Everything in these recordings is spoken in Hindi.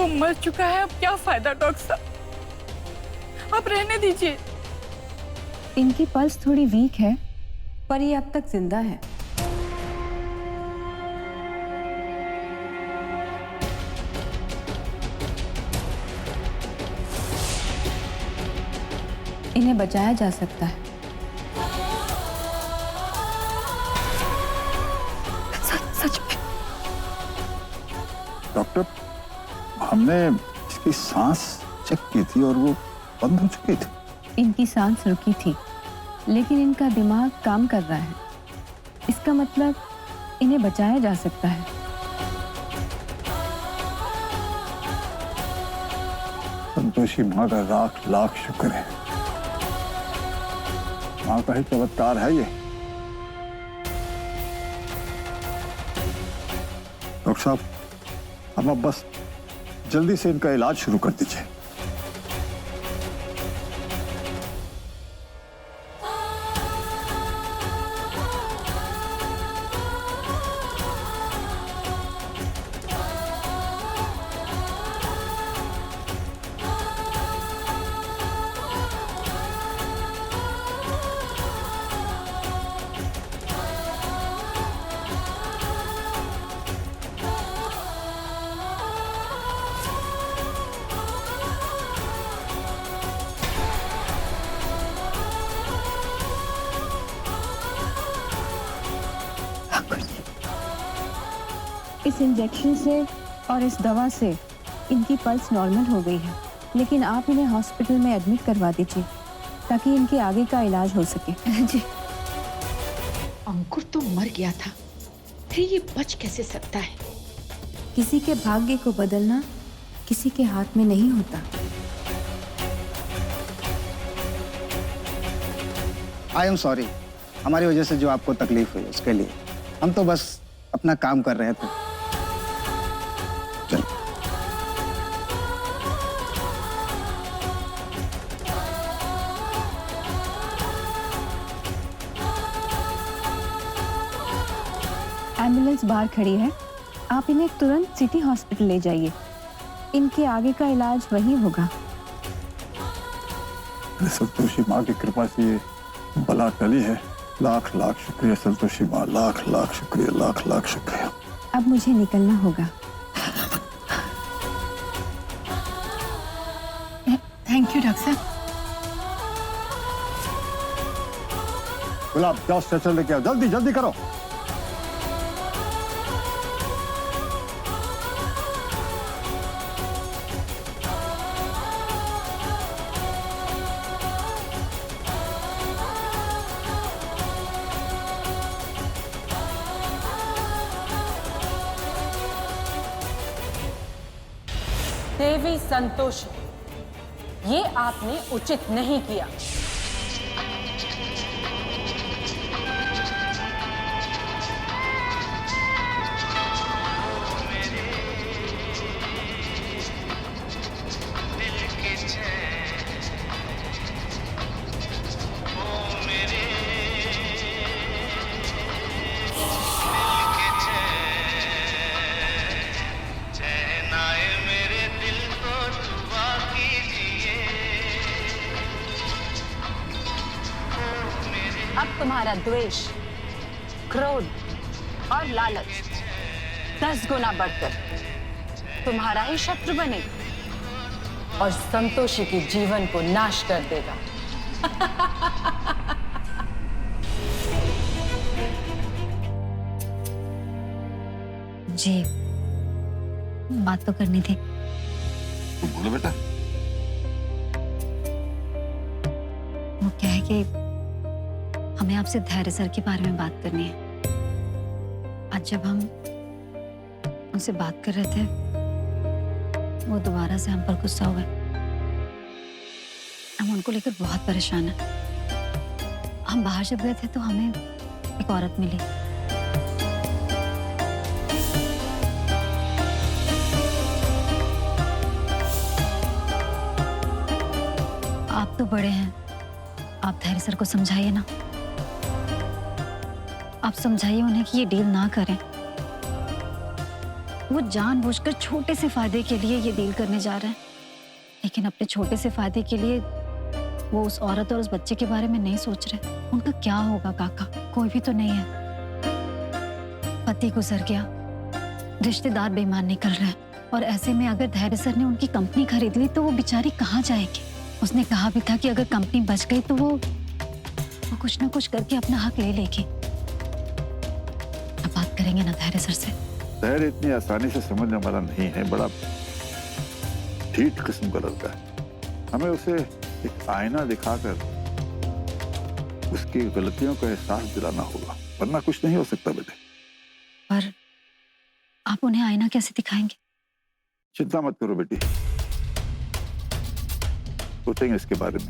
वो मर चुका है, अब क्या फायदा डॉक्टर साहब, आप रहने दीजिए। इनकी पल्स थोड़ी वीक है, पर ये अब तक जिंदा है। इन्हें बचाया जा सकता है। सच में डॉक्टर, हमने इसकी सांस चेक की थी और वो बंद हो चुकी थी। इनकी सांस रुकी थी, लेकिन इनका दिमाग काम कर रहा है। इसका मतलब इन्हें बचाया जा सकता है। संतोषी माँ का लाख लाख शुक्र है। माँ का ही चमत्कार है ये। डॉक्टर साहब, अब बस जल्दी से इनका इलाज शुरू कर दीजिए। इस इंजेक्शन से और इस दवा से इनकी पल्स नॉर्मल हो गई है, लेकिन आप इन्हें हॉस्पिटल में एडमिट करवा दीजिए ताकि इनके आगे का इलाज हो सके। जी। अंकुर तो मर गया था, फिर ये बच कैसे सकता है? किसी के भाग्य को बदलना किसी के हाथ में नहीं होता। आई एम सॉरी, हमारी वजह से जो आपको तकलीफ हुई उसके लिए। हम तो बस अपना काम कर रहे थे। चलो। एम्बुलेंस बाहर खड़ी है, आप इन्हें तुरंत सिटी हॉस्पिटल ले जाइए। इनके आगे का इलाज वहीं होगा। संतोषी माँ की कृपा से ये बला टली है। लाख लाख शुक्रिया संतोषी माँ, लाख लाख शुक्रिया, लाख लाख शुक्रिया। अब मुझे निकलना होगा। थैंक यू डॉक्टर साहब। गुलाब, जाओ स्ट्रेचर लेके आओ, जल्दी जल्दी करो। देवी संतोषी, ये आपने उचित नहीं किया। अब तुम्हारा द्वेष, क्रोध और लालच 10 गुना बढ़कर तुम्हारा ही शत्रु बने और संतोषी के जीवन को नाश कर देगा। जी, बात तो करनी थी। तो बोलो बेटा। वो क्या है कि हमें आपसे धैर्य सर के बारे में बात करनी है। आज जब हम उनसे बात कर रहे थे, वो दोबारा से हम पर गुस्सा हो गए। हम उनको लेकर बहुत परेशान हैं। हम बाहर जब गए थे तो हमें एक औरत मिली। आप तो बड़े हैं, आप धैर्य सर को समझाइए ना। आप समझाइए उन्हें कि ये डील ना करें। वो जानबूझकर छोटे से फायदे के लिए ये डील करने जा रहे हैं, लेकिन अपने छोटे से फायदे के लिए वो उस औरत और उस बच्चे के बारे में नहीं सोच रहे। उनका क्या होगा काका, कोई भी तो नहीं है। पति गुजर गया, रिश्तेदार बेईमान निकल रहे हैं, और ऐसे में अगर धैर्य सर ने उनकी कंपनी खरीद ली तो वो बेचारी कहाँ जाएगी। उसने कहा भी था कि अगर कंपनी बच गई तो वो कुछ ना कुछ करके अपना हक ले लेगी। अब बात करेंगे ना धैर्य सर से। धैर्य इतनी आसानी से समझने वाला नहीं है, बड़ा ढीठ किस्म का लड़का है। हमें उसे एक आईना दिखाकर उसकी गलतियों का एहसास दिलाना होगा, वरना कुछ नहीं हो सकता बेटे। पर आप उन्हें आईना कैसे दिखाएंगे? चिंता मत करो बेटी, सोचेंगे इसके बारे में।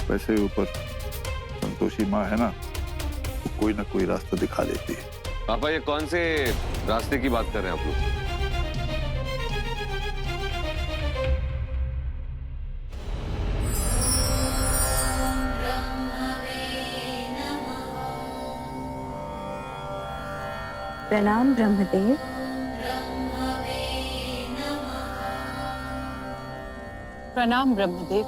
वैसे ऊपर संतोषी माँ है ना, तो कोई ना कोई रास्ता दिखा देती है। पापा ये कौन से रास्ते की बात कर रहे हैं आप लोग? प्रणाम ब्रह्मदेव। प्रणाम ब्रह्मदेव।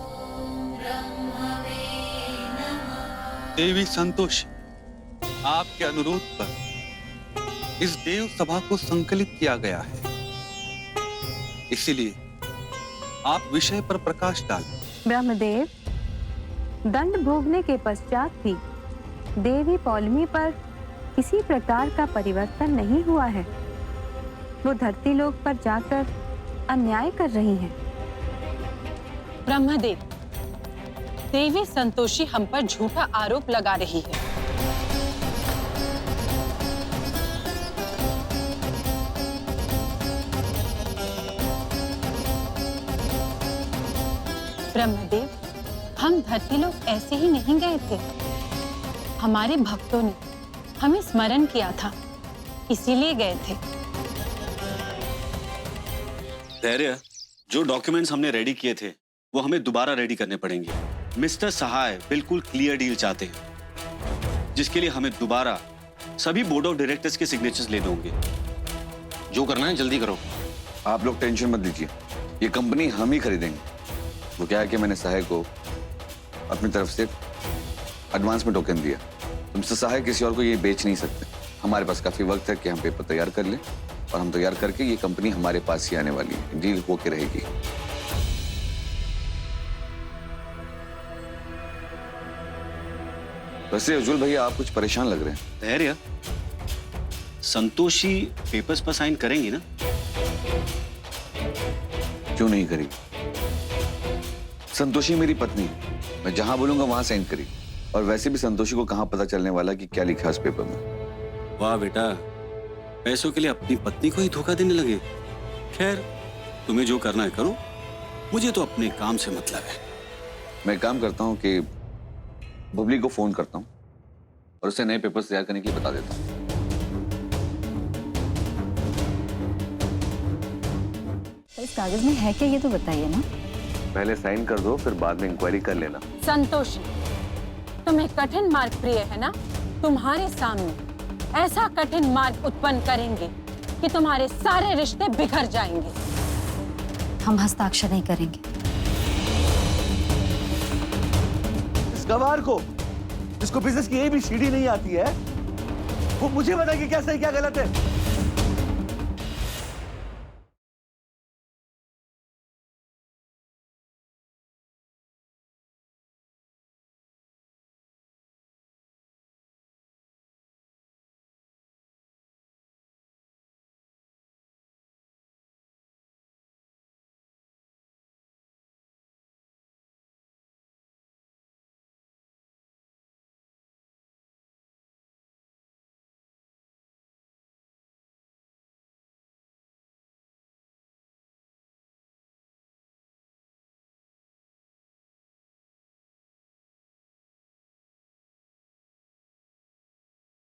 देवी संतोषी, आपके अनुरोध पर इस देव सभा को संकलित किया गया है, इसलिए आप विषय पर प्रकाश डालें। ब्रह्मदेव, दंड भोगने के पश्चात भी देवी पौलमी पर किसी प्रकार का परिवर्तन नहीं हुआ है। वो धरती लोक पर जाकर अन्याय कर रही हैं। ब्रह्मदेव, देवी संतोषी हम पर झूठा आरोप लगा रही है। ब्रह्मदेव, हम धरती लोक ऐसे ही नहीं गए थे। हमारे भक्तों ने हमें स्मरण किया था, इसीलिए गए थे। धैर्य, जो डॉक्यूमेंट्स हमने रेडी किए थे वो हमें दोबारा रेडी करने पड़ेंगे। मिस्टर सहाय बिल्कुल क्लियर डील चाहते हैं, जिसके लिए हमें दोबारा सभी बोर्ड ऑफ डायरेक्टर्स के सिग्नेचर्स लेने होंगे। जो करना है जल्दी करो। आप लोग टेंशन मत लीजिए, ये कंपनी हम ही खरीदेंगे। वो क्या है कि मैंने सहाय को अपनी तरफ से एडवांस में टोकन दिया, तो मिस्टर सहाय किसी और को ये बेच नहीं सकते। हमारे पास काफी वक्त है कि हम पेपर तैयार कर लें, और हम तैयार करके ये कंपनी हमारे पास ही आने वाली है, डील होके रहेगी। वैसे उज्जवल भैया आप कुछ परेशान लग रहे हैं। धैर्य, संतोषी पेपर्स पर साइन करेंगी ना? क्यों नहीं करेगी? संतोषी मेरी पत्नी है, मैं जहां बोलूंगा वहां साइन करेगी। और वैसे भी संतोषी को कहां पता चलने वाला कि क्या लिखा है उस पेपर में। वाह बेटा, पैसों के लिए अपनी पत्नी को ही धोखा देने लगे। खैर, तुम्हें जो करना है करो, मुझे तो अपने काम से मतलब है। मैं काम करता हूं कि बुबली को फोन करता हूं और उसे नए पेपर्स तैयार करने के लिए बता देता हूं। इस कागज में है क्या, ये तो बताइए ना। पहले साइन कर दो, फिर बाद में इंक्वायरी कर लेना। संतोषी, तुम्हें कठिन मार्ग प्रिय है ना? तुम्हारे सामने ऐसा कठिन मार्ग उत्पन्न करेंगे कि तुम्हारे सारे रिश्ते बिखर जाएंगे। हम हस्ताक्षर नहीं करेंगे। इस गवार को, जिसको बिजनेस की ABCD नहीं आती है, वो मुझे बताए कि क्या सही क्या गलत है।